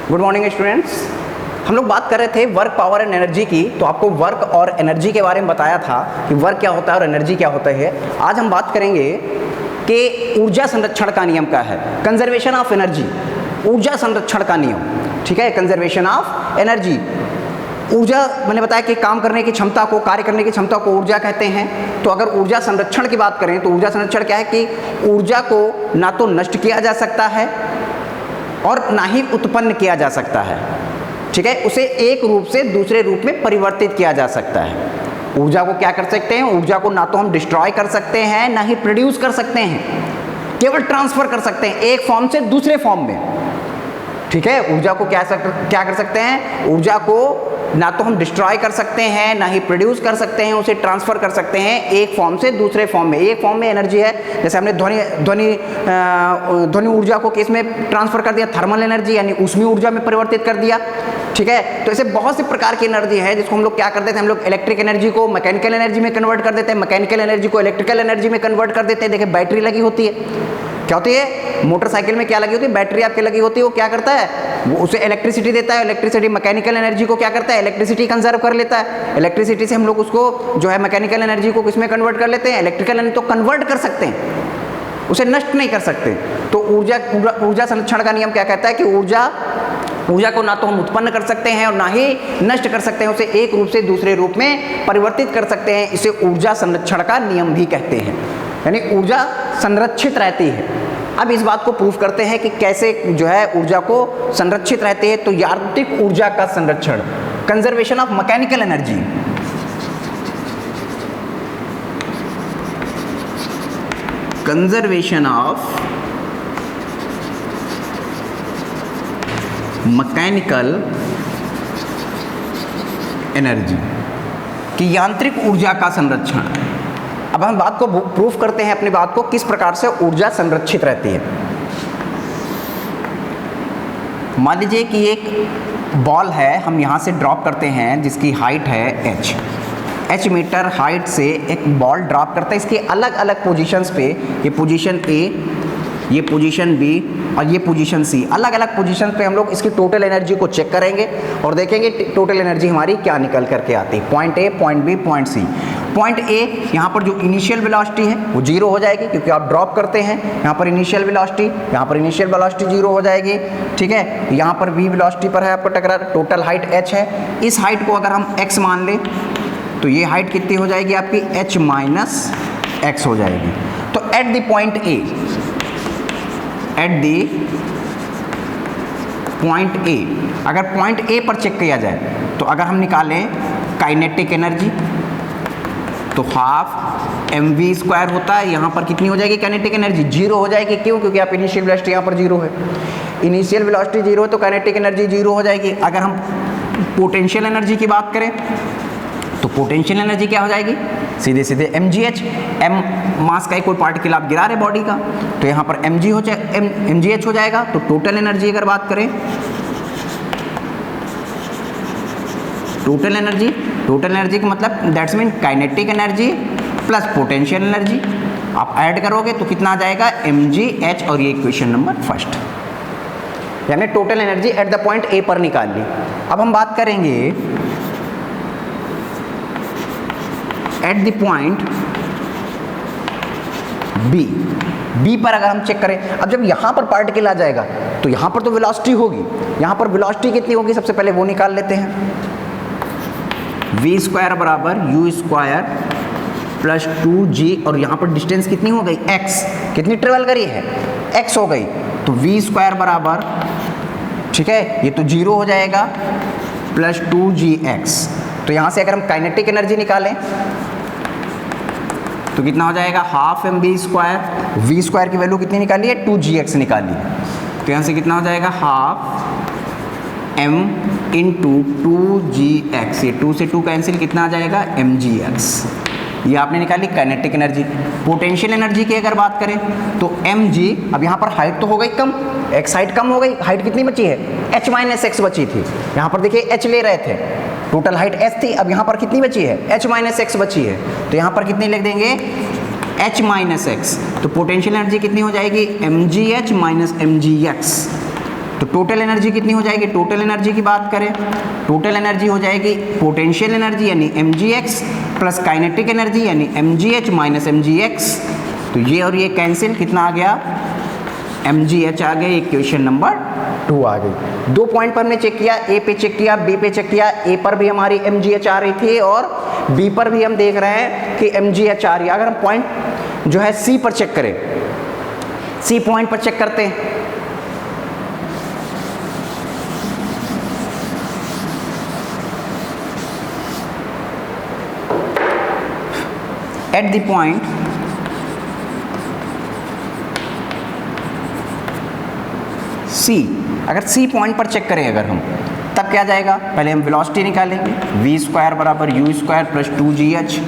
Good morning students. हम लोग बात कर रहे थे वर्क, पावर एंड एनर्जी की। तो आपको वर्क और एनर्जी के बारे में बताया था कि वर्क क्या होता है और एनर्जी क्या होता है। आज हम बात करेंगे कि ऊर्जा संरक्षण का नियम क्या है, कंजर्वेशन ऑफ एनर्जी, ऊर्जा संरक्षण का नियम। ठीक है, कंजर्वेशन ऑफ एनर्जी। ऊर्जा मैंने बताया कि काम करने की क्षमता को, कार्य करने की क्षमता को ऊर्जा कहते हैं। तो अगर ऊर्जा संरक्षण की बात करें तो ऊर्जा संरक्षण क्या है कि ऊर्जा को ना तो नष्ट किया जा सकता है और ना ही उत्पन्न किया जा सकता है। ठीक है, उसे एक रूप से दूसरे रूप में परिवर्तित किया जा सकता है। ऊर्जा को क्या कर सकते हैं, ऊर्जा को ना तो हम डिस्ट्रॉय कर सकते हैं ना ही प्रोड्यूस कर सकते हैं, केवल ट्रांसफर कर सकते हैं एक फॉर्म से दूसरे फॉर्म में। ठीक है, ऊर्जा को क्या कर सकते हैं, ऊर्जा को ना तो हम डिस्ट्रॉय कर सकते हैं ना ही प्रोड्यूस कर सकते हैं, उसे ट्रांसफर कर सकते हैं एक फॉर्म से दूसरे फॉर्म में। एक फॉर्म में एनर्जी है, जैसे हमने ध्वनि ऊर्जा को किस में ट्रांसफर कर दिया, थर्मल एनर्जी यानी ऊष्मीय ऊर्जा में परिवर्तित कर दिया। ठीक है, तो ऐसे बहुत सी प्रकार की एनर्जी है जिसको हम लोग क्या कर देते हैं, हम लोग इलेक्ट्रिक एनर्जी को मैकेनिकल एनर्जी में कन्वर्ट कर देते हैं, मैकेनिकल एनर्जी को इलेक्ट्रिकल एनर्जी में कन्वर्ट कर देते हैं। देखिए बैटरी लगी होती है, क्या होती है, मोटरसाइकिल में क्या लगी होती है, बैटरी आपके लगी होती है। वो क्या करता है, वो उसे इलेक्ट्रिसिटी देता है। इलेक्ट्रिसिटी मैकेनिकल एनर्जी को क्या करता है, इलेक्ट्रिसिटी कंजर्व कर लेता है। इलेक्ट्रिसिटी से हम लोग उसको जो है मैकेनिकल एनर्जी को किसमें कन्वर्ट कर लेते हैं, इलेक्ट्रिकल एनर्जी। तो कन्वर्ट कर सकते हैं, उसे नष्ट नहीं कर सकते। तो ऊर्जा संरक्षण का नियम क्या कहता है कि ऊर्जा को ना तो हम उत्पन्न कर सकते हैं और ना ही नष्ट कर सकते हैं, उसे एक रूप से दूसरे रूप में परिवर्तित कर सकते हैं। इसे ऊर्जा संरक्षण का नियम भी कहते हैं, यानी ऊर्जा संरक्षित रहती है। अब इस बात को प्रूफ करते हैं कि कैसे जो है ऊर्जा को संरक्षित रहती है। तो यांत्रिक ऊर्जा का संरक्षण, conservation of mechanical energy. Conservation of mechanical energy कि यांत्रिक ऊर्जा का संरक्षण। अब हम बात को प्रूफ करते हैं, अपनी बात को किस प्रकार से ऊर्जा संरक्षित रहती है। मान लीजिए कि एक बॉल है, हम यहाँ से ड्रॉप करते हैं जिसकी हाइट है h मीटर हाइट से एक बॉल ड्रॉप करते हैं। इसके अलग अलग पोजीशंस पे, ये पोजीशन A, ये पोजीशन B और ये पोजीशन C, अलग अलग पोजीशन पे हम लोग इसकी टोटल एनर्जी को चेक करेंगे और देखेंगे टोटल एनर्जी हमारी क्या निकल करके आती है। Point A, point B, point C। Point A यहाँ पर जो इनिशियल वेलोसिटी है वो 0 हो जाएगी, क्योंकि आप ड्रॉप करते हैं। यहाँ पर इनिशियल वेलोसिटी, यहाँ पर इनिशियल वेलोसिटी 0 हो जाएगी। ठीक है, यहाँ पर V वेलोसिटी पर है आपका टकरार, टोटल हाइट h है। इस हाइट को अगर हम x मान लें तो ये हाइट कितनी हो जाएगी आपकी, h माइनस x हो जाएगी। तो at the point A, at the point A, अगर पॉइंट A पर चेक किया जाए तो अगर हम निकालें काइनेटिक एनर्जी तो हाफ mv² होता है। यहाँ पर कितनी हो जाएगी काइनेटिक एनर्जी, 0 हो जाएगी। क्यों, क्योंकि आप इनिशियल वेलोसिटी यहाँ पर 0 है, इनिशियल वेलोसिटी 0 है तो काइनेटिक एनर्जी 0 हो जाएगी। अगर हम पोटेंशियल एनर्जी की बात करें तो पोटेंशियल एनर्जी क्या हो जाएगी, सीधे सीधे mgh, m मास का कोई पार्टिकल आप गिरा रहे बॉडी का, तो यहाँ पर mgh हो जाएगा। तो टोटल एनर्जी अगर बात करें, टोटल एनर्जी का मतलब that's mean kinetic energy plus potential energy आप ऐड करोगे तो कितना आ जाएगा, mgh। और ये इक्वेशन नंबर फर्स्ट, यानी total energy at the point A पर निकाल ली। अब हम बात करेंगे एट द पॉइंट B पर अगर हम चेक करें। अब जब यहाँ पर पार्टिकल आ जाएगा तो यहाँ पर तो वेलोसिटी होगी, यहाँ पर वेलोसिटी कितनी होगी, सबसे पहले वो निकाल लेते हैं। v² बराबर u² प्लस 2g, और यहाँ पर डिस्टेंस कितनी हो गई, x, कितनी ट्रेवल करी है, x हो गई। तो v² बराबर, ठीक है, ये तो 0 हो जाएगा, प्लस 2gx। तो यहाँ से अगर हम काइनेटिक एनर्जी निकालें तो कितना हो जाएगा, हाफ mv²। v² की वैल्यू कितनी निकाली है, 2gx निकाली है। तो यहाँ से कितना हो जाएगा, हाफ m इंटू 2gx, ये 2 से 2 कैंसिल, कितना आ जाएगा, mgx। ये आपने निकाली काइनेटिक एनर्जी। पोटेंशियल एनर्जी की अगर बात करें तो mg, अब यहाँ पर हाइट तो हो गई कम, x हाइट कम हो गई, हाइट कितनी बची है, h माइनस x बची थी। यहाँ पर देखिए h ले रहे थे, टोटल हाइट h थी, अब यहाँ पर कितनी बची है, h माइनस x बची है। तो यहाँ पर कितनी लिख देंगे, h माइनस एक्स, तो पोटेंशियल एनर्जी कितनी हो जाएगी, mgh माइनस mgx। तो टोटल एनर्जी कितनी हो जाएगी, टोटल एनर्जी की बात करें, टोटल एनर्जी हो जाएगी पोटेंशियल एनर्जी यानी mgx प्लस काइनेटिक एनर्जी यानी mgh माइनस mgx। तो ये और ये कैंसिल, कितना आ गया, mgh आ गया। इक्वेशन नंबर 2 आ गई। 2 पॉइंट पर हमने चेक किया, ए पे चेक किया, बी पे चेक किया। ए पर भी हमारी mgh आ रही थी और बी पर भी हम देख रहे हैं कि mgh आ रही है। अगर हम पॉइंट जो है सी पर चेक करें, सी पॉइंट पर चेक करते हैं, एट द पॉइंट सी, अगर सी पॉइंट पर चेक करें अगर हम, तब क्या जाएगा, पहले हम वेलोसिटी निकालेंगे, v स्क्वायर बराबर u स्क्वायर प्लस 2gh।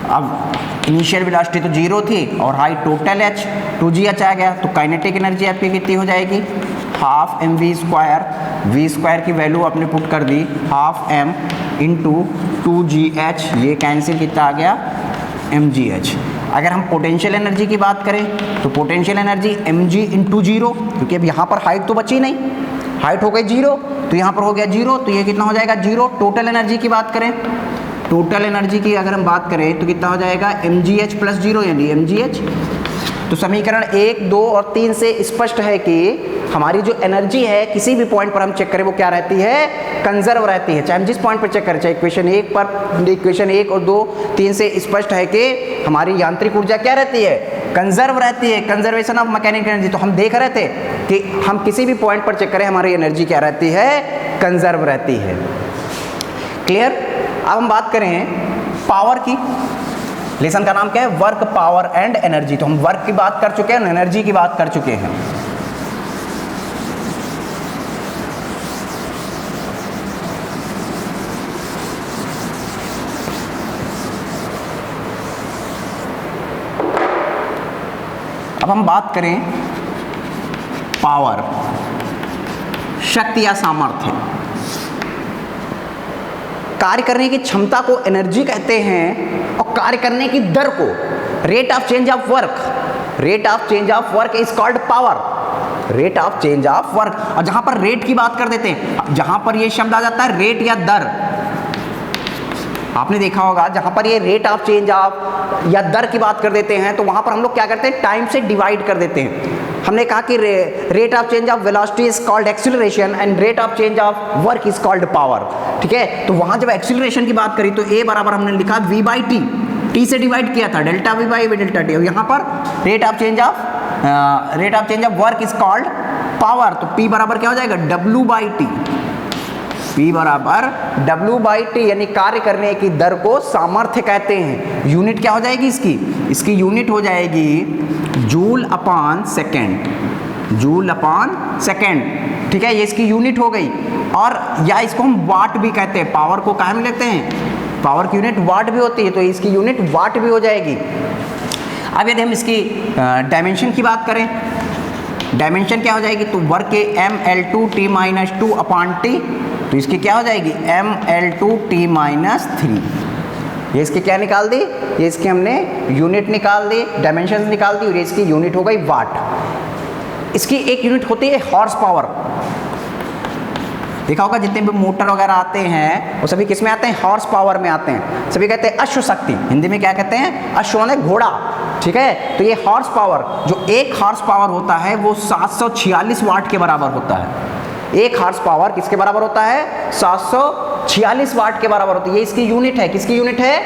अब इनिशियल वेलोसिटी तो 0 थी और हाइट टोटल h 2gh आ गया, तो काइनेटिक एनर्जी आपकी कितनी हो जाएगी, half M V square. V square की वैल्यू आपने पुट कर दी हाफ एम इंटू 2gh, ये कैंसिल कितना आ गया, mgh। अगर हम पोटेंशियल एनर्जी की बात करें तो पोटेंशियल एनर्जी mg इंटू 0, क्योंकि अब यहाँ पर हाइट तो बची नहीं, हाइट हो गई 0, तो यहाँ पर हो गया 0, तो ये कितना हो जाएगा 0। टोटल एनर्जी की बात करें, टोटल एनर्जी की अगर हम बात करें तो कितना हो जाएगा mgh प्लस 0 यानी mgh। तो समीकरण 1, 2 और 3 से स्पष्ट है कि हमारी जो एनर्जी है किसी भी पॉइंट पर हम चेक करें वो क्या रहती है, कंजर्व रहती है। चाहे हम जिस पॉइंट पर चेक करें, चाहे इक्वेशन 1 और 2, 3 से स्पष्ट है कि हमारी यांत्रिक ऊर्जा क्या रहती है, कंजर्व रहती है, कंजर्वेशन ऑफ मैकेनिकल एनर्जी। तो हम देख रहे थे कि हम किसी भी पॉइंट पर चेक करें हमारी एनर्जी क्या रहती है, कंजर्व रहती है। क्लियर। अब हम बात करें पावर की। लेसन का नाम क्या है, वर्क, पावर एंड एनर्जी। तो हम वर्क की बात कर चुके हैं, एनर्जी की बात कर चुके हैं। अब हम बात करें पावर, शक्ति या सामर्थ्य। कार्य करने की क्षमता को एनर्जी कहते हैं और कार्य करने की दर को, rate of change of work, rate of change of work is called power, rate of change of work. और जहां पर रेट की बात कर देते हैं, जहां पर ये शब्द आ जाता है रेट या दर, आपने देखा होगा जहां पर ये रेट ऑफ चेंज ऑफ या दर की बात कर देते हैं तो वहां पर हम लोग क्या करते हैं, टाइम से डिवाइड कर देते हैं। हमने कहा कि rate of change of velocity is called acceleration and rate of change of work is called power. ठीक है, तो वहां जब एक्सीलरेशन की बात करी तो ए बराबर हमने लिखा v बाई टी, टी से डिवाइड किया था, delta we by delta T. और यहाँ पर rate of change of work is called power, तो p बराबर क्या हो जाएगा, w बाई टी, p बराबर w बाई टी, यानी कार्य करने की दर को सामर्थ्य कहते हैं। यूनिट क्या हो जाएगी इसकी यूनिट हो जाएगी joule upon second, joule upon second. ठीक है, ये इसकी यूनिट हो गई। और या इसको हम वाट भी कहते हैं, पावर को काहे में लेते हैं, पावर की यूनिट वाट भी होती है, तो इसकी यूनिट वाट भी हो जाएगी। अब यदि हम इसकी डायमेंशन की बात करें, डायमेंशन क्या हो जाएगी, तो वर्क के ml2t माइनस 2 अपॉन टी, तो इसकी क्या हो जाएगी ml2t माइनस 3। ये इसकी क्या निकाल दी, ये इसकी हमने यूनिट निकाल दी, डायमेंशन निकाल दी, और ये इसकी यूनिट हो गई वाट। इसकी एक यूनिट होती है हॉर्स पावर। देखा होगा जितने भी मोटर वगैरह आते हैं वो सभी किस में आते हैं, हॉर्स पावर में आते हैं। सभी कहते हैं अश्व शक्ति, हिंदी में क्या कहते हैं, अश्व ने घोड़ा। ठीक है, तो ये हॉर्स पावर, जो एक हॉर्स पावर होता है वो 746 वाट के बराबर होता है। एक हॉर्स पावर किसके बराबर होता है, 746 वाट के बराबर होती है। ये इसकी यूनिट है, किसकी यूनिट है,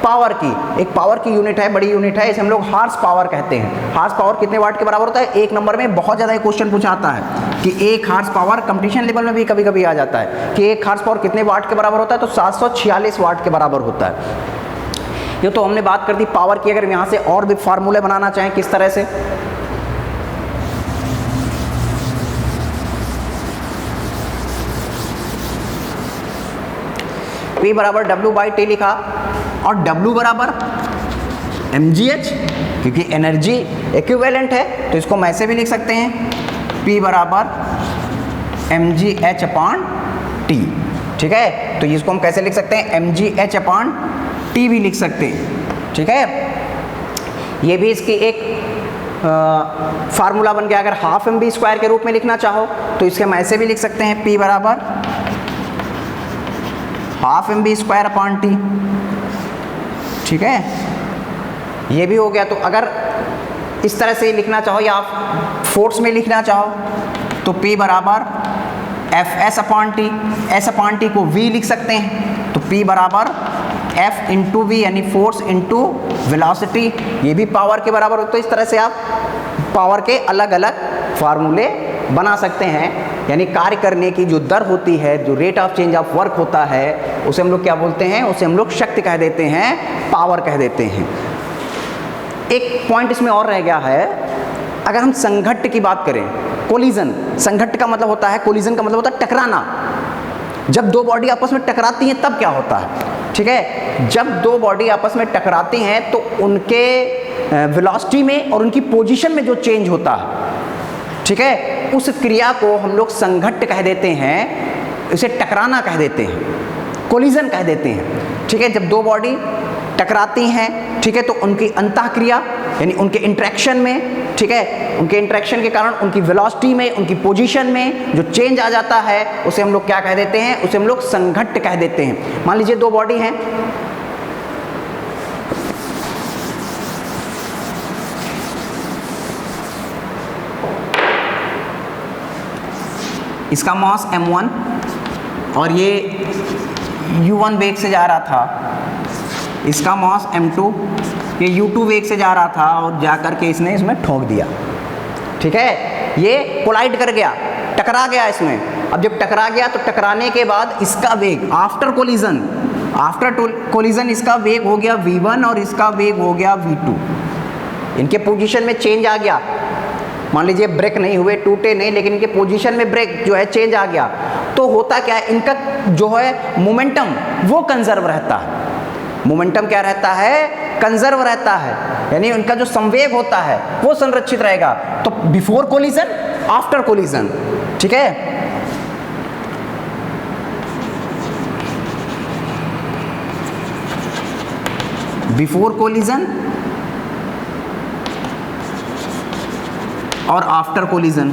पावर की। एक पावर की यूनिट है, बड़ी यूनिट है, इसे हम लोग हॉर्स पावर कहते हैं। हॉर्स पावर कितने वाट के बराबर होता है, एक नंबर में बहुत ज़्यादा क्वेश्चन पूछा आता है कि एक हॉर्स पावर, कंपटीशन लेवल में भी कभी कभी आ जाता है कि एक हॉर्स पावर कितने वाट के बराबर होता है, तो 746 वाट के बराबर होता है। ये तो हमने बात कर दी पावर की। अगर यहाँ से और भी फार्मूले बनाना चाहें किस तरह से, P बराबर W बाई टी लिखा और W बराबर mgh, क्योंकि एनर्जी इक्विवेलेंट है तो इसको हम ऐसे भी लिख सकते हैं P बराबर mgh अपॉन टी। ठीक है, तो इसको हम कैसे लिख सकते हैं, mgh अपॉन टी भी लिख सकते हैं। ठीक है, ये भी इसकी एक फार्मूला बन गया। अगर हाफ एम बी स्क्वायर के रूप में लिखना चाहो तो इसके हम ऐसे भी लिख सकते हैं P बराबर half M V square upon T. ठीक है, ये भी हो गया। तो अगर इस तरह से लिखना चाहो या आप फोर्स में लिखना चाहो तो P बराबर F S upon T, S upon T को V लिख सकते हैं, तो P बराबर F इंटू वी यानी फोर्स इंटू वेलोसिटी, ये भी पावर के बराबर हो। तो इस तरह से आप पावर के अलग अलग फार्मूले बना सकते हैं, यानी कार्य करने की जो दर होती है, जो rate of change of work होता है, उसे हम लोग क्या बोलते हैं, उसे हम लोग शक्ति कह देते हैं, पावर कह देते हैं। एक पॉइंट इसमें और रह गया है, अगर हम संघट्ट की बात करें, कोलिजन, संघट्ट का मतलब होता है, कोलिजन का मतलब होता है टकराना। जब दो बॉडी आपस में टकराती हैं तब क्या होता है, ठीक है, जब दो बॉडी आपस में टकराती हैं तो उनके वेलोसिटी में और उनकी पोजीशन में जो चेंज होता है, ठीक है, उस क्रिया को हम लोग संघट्ट कह देते हैं, इसे टकराना कह देते हैं, कोलिजन कह देते हैं। ठीक है, जब दो बॉडी टकराती हैं, ठीक है, तो उनकी अंतःक्रिया यानी उनके इंटरेक्शन में, ठीक है, उनके इंटरेक्शन के कारण उनकी वेलोसिटी में, उनकी पोजीशन में जो चेंज आ जाता है, उसे हम लोग क्या कह देते हैं, उसे हम लोग संघट्ट कह देते हैं। मान लीजिए दो बॉडी हैं, इसका मास m1 और ये u1 वेग से जा रहा था, इसका मास m2, ये u2 वेग से जा रहा था और जा करके इसने इसमें ठोक दिया। ठीक है, ये कोलाइड कर गया, टकरा गया इसमें। अब जब टकरा गया तो टकराने के बाद इसका वेग आफ्टर कोलिजन इसका वेग हो गया v1 और इसका वेग हो गया v2। इनके पोजीशन में चेंज आ गया, मान लीजिए ब्रेक नहीं हुए, टूटे नहीं, लेकिन इनके पोजीशन में ब्रेक जो है चेंज आ गया, तो होता क्या है, इनका जो है मोमेंटम वो कंजर्व रहता है। मोमेंटम क्या रहता है, कंजर्व रहता है, यानी उनका जो संवेग होता है वो संरक्षित रहेगा। तो बिफोर कोलिजन, आफ्टर कोलिजन, ठीक है, बिफोर कोलिजन और आफ्टर कोलिजन।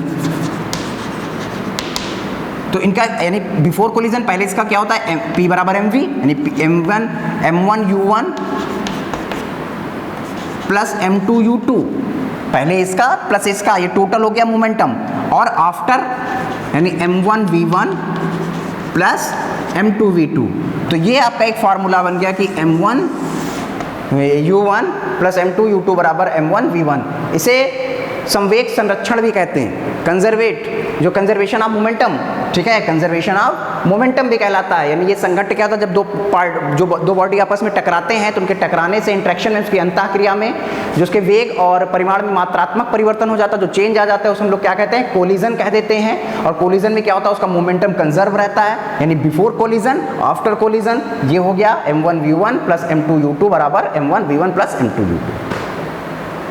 तो इनका यानी बिफोर कोलिजन पहले इसका क्या होता है, P बराबर mv यानी m1 u1 plus m2 u2, पहले इसका प्लस इसका, ये टोटल हो गया मोमेंटम। और आफ्टर यानी m1 v1 plus m2 v2। तो ये आपका एक फार्मूला बन गया कि m1 u1 plus m2 u2 बराबर m1 v1। इसे संवेग संरक्षण भी कहते हैं, कंजर्वेट, जो कंजर्वेशन ऑफ मोमेंटम, ठीक है, कंजर्वेशन ऑफ मोमेंटम भी कहलाता है। यानी ये संघट्ट क्या होता है, जब दो बॉडी आपस में टकराते हैं तो उनके टकराने से इंटरेक्शन में, उसकी अंतःक्रिया में जो उसके वेग और परिमाण में मात्रात्मक परिवर्तन हो जाता है, जो चेंज आ जाता है, उसे हम लोग क्या कहते हैं, कोलिजन कह देते हैं। और कोलिजन में क्या होता है, उसका मोमेंटम कंजर्व रहता है, यानी बिफोर कोलिजन, आफ्टर कोलिजन। ये हो गया m1 v1 plus m2 u2 बराबर m1 v1 plus m2 u2।